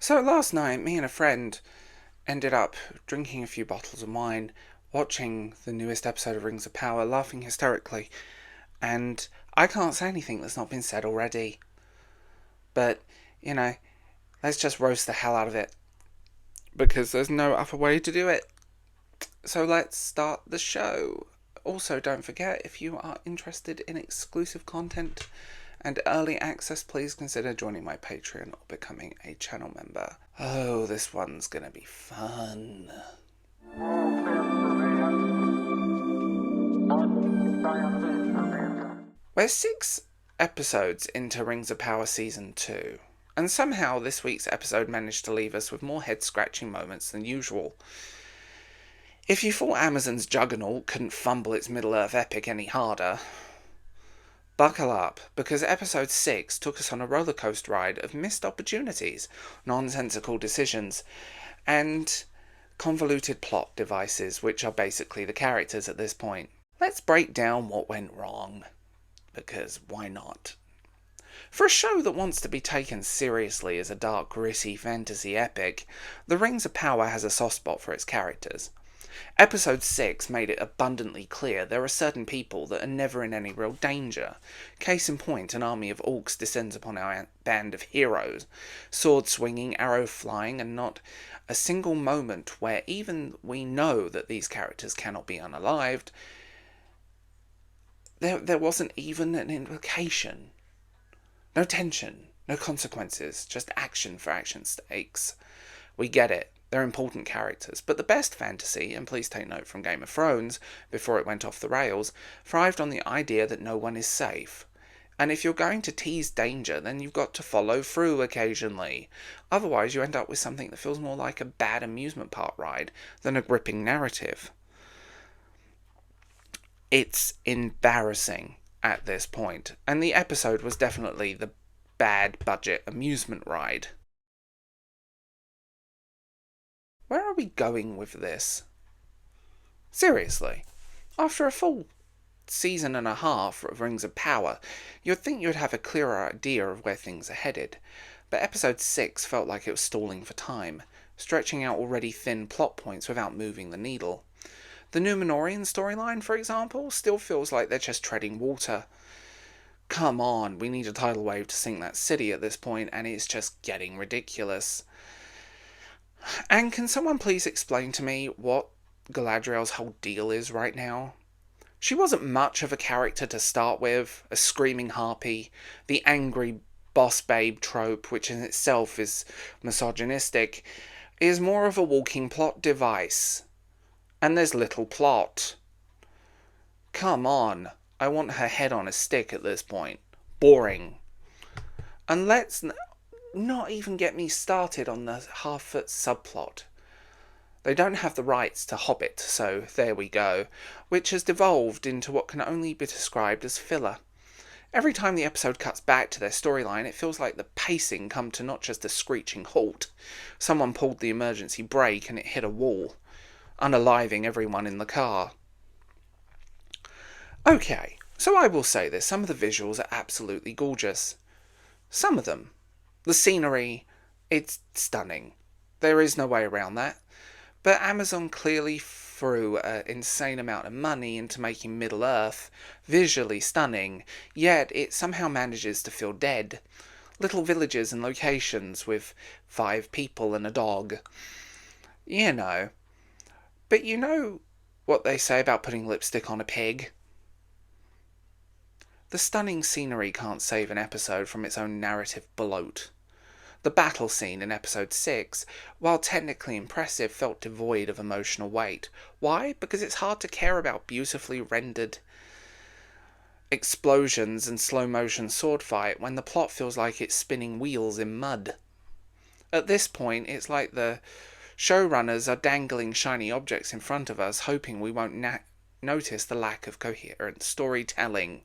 So last night, me and a friend ended up drinking a few bottles of wine, watching the newest episode of Rings of Power, laughing hysterically, and I can't say anything that's not been said already. But, you know, let's just roast the hell out of it, because there's no other way to do it. So let's start the show. Also, don't forget, if you are interested in exclusive content and early access, please consider joining my Patreon or becoming a channel member. Oh, this one's gonna be fun. We're 6 episodes into Rings of Power Season 2, and somehow this week's episode managed to leave us with more head-scratching moments than usual. If you thought Amazon's Juggernaut couldn't fumble its Middle-earth epic any harder, buckle up, because episode 6 took us on a roller coaster ride of missed opportunities, nonsensical decisions, and convoluted plot devices, which are basically the characters at this point. Let's break down what went wrong, because why not? For a show that wants to be taken seriously as a dark, gritty fantasy epic, The Rings of Power has a soft spot for its characters. Episode 6 made it abundantly clear there are certain people that are never in any real danger. Case in point, an army of orcs descends upon our band of heroes, sword swinging, arrow flying, and not a single moment where even we know that these characters cannot be unalived. There wasn't even an invocation. No tension, no consequences, just action for action's sakes. We get it. They're important characters, but the best fantasy, and please take note from Game of Thrones, before it went off the rails, thrived on the idea that no one is safe. And if you're going to tease danger, then you've got to follow through occasionally. Otherwise, you end up with something that feels more like a bad amusement park ride than a gripping narrative. It's embarrassing at this point, and the episode was definitely the bad budget amusement ride. Where are we going with this? Seriously, after a full season and a half of Rings of Power, you'd think you'd have a clearer idea of where things are headed. But episode 6 felt like it was stalling for time, stretching out already thin plot points without moving the needle. The Númenórean storyline, for example, still feels like they're just treading water. Come on, we need a tidal wave to sink that city at this point, and it's just getting ridiculous. And can someone please explain to me what Galadriel's whole deal is right now? She wasn't much of a character to start with, a screaming harpy, the angry boss babe trope, which in itself is misogynistic, is more of a walking plot device. And there's little plot. Come on, I want her head on a stick at this point. Boring. And let's not even get me started on the half-foot subplot. They don't have the rights to Hobbit, so there we go, which has devolved into what can only be described as filler. Every time the episode cuts back to their storyline, it feels like the pacing come to not just a screeching halt. Someone pulled the emergency brake and it hit a wall, unaliving everyone in the car. Okay, so I will say this, some of the visuals are absolutely gorgeous. Some of them. The scenery, it's stunning. There is no way around that. But Amazon clearly threw an insane amount of money into making Middle-earth visually stunning, yet it somehow manages to feel dead. Little villages and locations with 5 people and a dog. You know. But you know what they say about putting lipstick on a pig? The stunning scenery can't save an episode from its own narrative bloat. The battle scene in episode 6, while technically impressive, felt devoid of emotional weight. Why? Because it's hard to care about beautifully rendered explosions and slow-motion sword fight when the plot feels like it's spinning wheels in mud. At this point, it's like the showrunners are dangling shiny objects in front of us, hoping we won't notice the lack of coherent storytelling.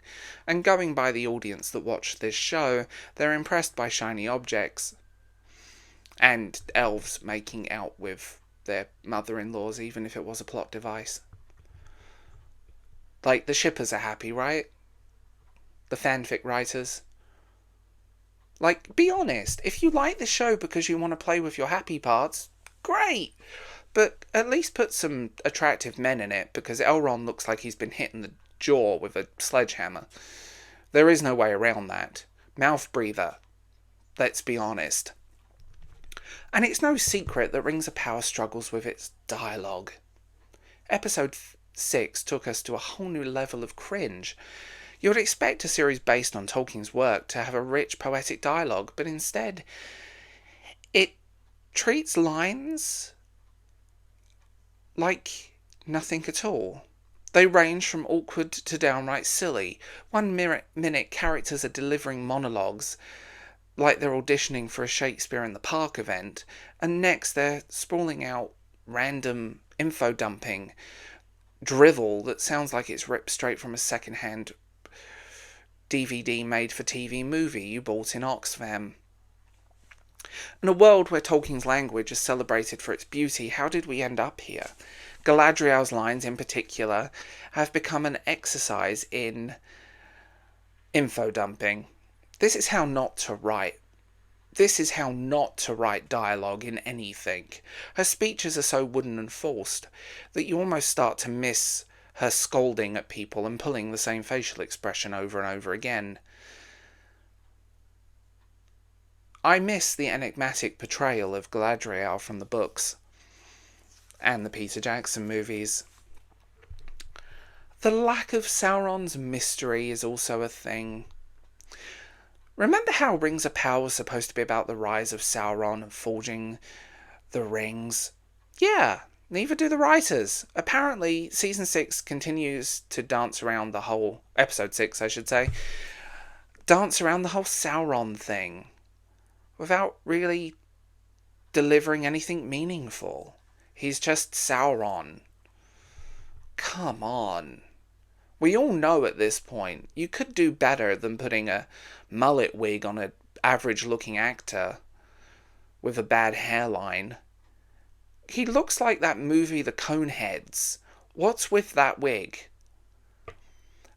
And going by the audience that watched this show, they're impressed by shiny objects and elves making out with their mother-in-laws, even if it was a plot device. Like, the shippers are happy, right? The fanfic writers. Like, be honest. If you like the show because you want to play with your happy parts, great. But at least put some attractive men in it, because Elrond looks like he's been hit in the jaw with a sledgehammer. There is no way around that. Mouth breather. Let's be honest. And it's no secret that Rings of Power struggles with its dialogue. Episode 6 took us to a whole new level of cringe. You would expect a series based on Tolkien's work to have a rich poetic dialogue, but instead it treats lines like nothing at all. They range from awkward to downright silly. One minute characters are delivering monologues like they're auditioning for a Shakespeare in the Park event, and next they're sprawling out random info dumping drivel that sounds like it's ripped straight from a second-hand DVD made-for-TV movie you bought in Oxfam. In a world where Tolkien's language is celebrated for its beauty, how did we end up here? Galadriel's lines, in particular, have become an exercise in info dumping. This is how not to write. This is how not to write dialogue in anything. Her speeches are so wooden and forced that you almost start to miss her scolding at people and pulling the same facial expression over and over again. I miss the enigmatic portrayal of Galadriel from the books and the Peter Jackson movies. The lack of Sauron's mystery is also a thing. Remember how Rings of Power was supposed to be about the rise of Sauron and forging the rings? Yeah, neither do the writers. Apparently, Season 6 continues to dance around the whole... Episode 6, I should say. Dance around the whole Sauron thing without really delivering anything meaningful. He's just Sauron. Come on. We all know at this point, you could do better than putting a mullet wig on an average-looking actor with a bad hairline. He looks like that movie The Coneheads. What's with that wig?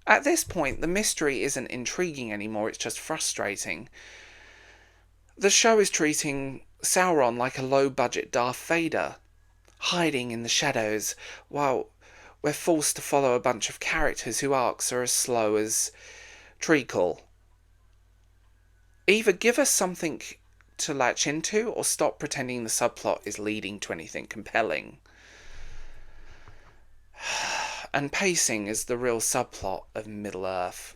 At this point, the mystery isn't intriguing anymore, it's just frustrating. The show is treating Sauron like a low-budget Darth Vader, hiding in the shadows while we're forced to follow a bunch of characters whose arcs are as slow as treacle. Either give us something to latch into, or stop pretending the subplot is leading to anything compelling. And pacing is the real subplot of Middle-earth.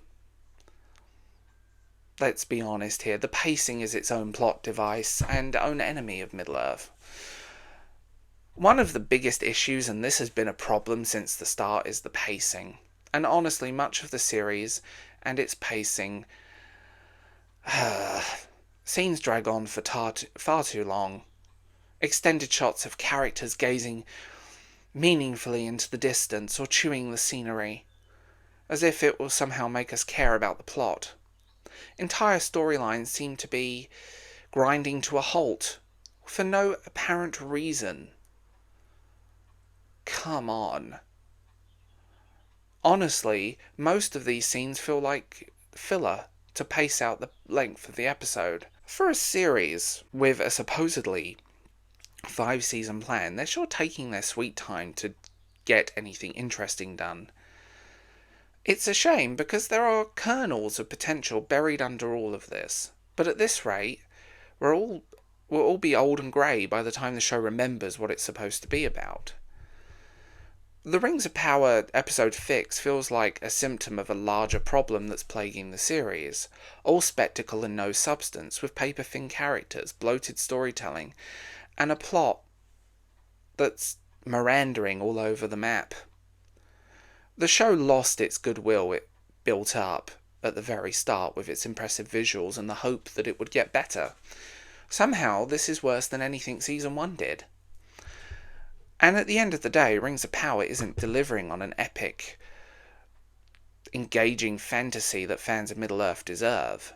Let's be honest here, the pacing is its own plot device and own enemy of Middle-earth. One of the biggest issues, and this has been a problem since the start, is the pacing. And honestly, much of the series and its pacing... scenes drag on for far too long. Extended shots of characters gazing meaningfully into the distance or chewing the scenery, as if it will somehow make us care about the plot. Entire storylines seem to be grinding to a halt for no apparent reason. Come on. Honestly, most of these scenes feel like filler to pace out the length of the episode. For a series with a supposedly 5-season plan, they're sure taking their sweet time to get anything interesting done. It's a shame because there are kernels of potential buried under all of this. But at this rate, we'll all be old and grey by the time the show remembers what it's supposed to be about. The Rings of Power episode fix feels like a symptom of a larger problem that's plaguing the series. All spectacle and no substance, with paper-thin characters, bloated storytelling, and a plot that's Mirandering all over the map. The show lost its goodwill it built up at the very start with its impressive visuals and the hope that it would get better. Somehow, this is worse than anything Season 1 did. And at the end of the day, Rings of Power isn't delivering on an epic, engaging fantasy that fans of Middle-earth deserve.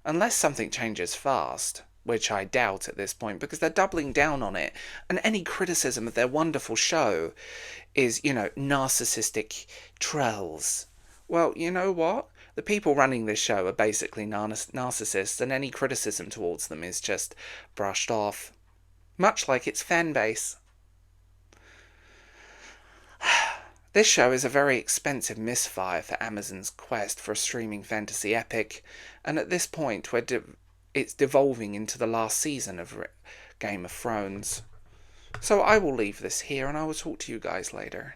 Unless something changes fast, which I doubt at this point, because they're doubling down on it, and any criticism of their wonderful show is, narcissistic trolls. Well, you know what? The people running this show are basically narcissists, and any criticism towards them is just brushed off, much like its fan base. This show is a very expensive misfire for Amazon's quest for a streaming fantasy epic, and at this point it's devolving into the last season of Game of Thrones. So I will leave this here, and I will talk to you guys later.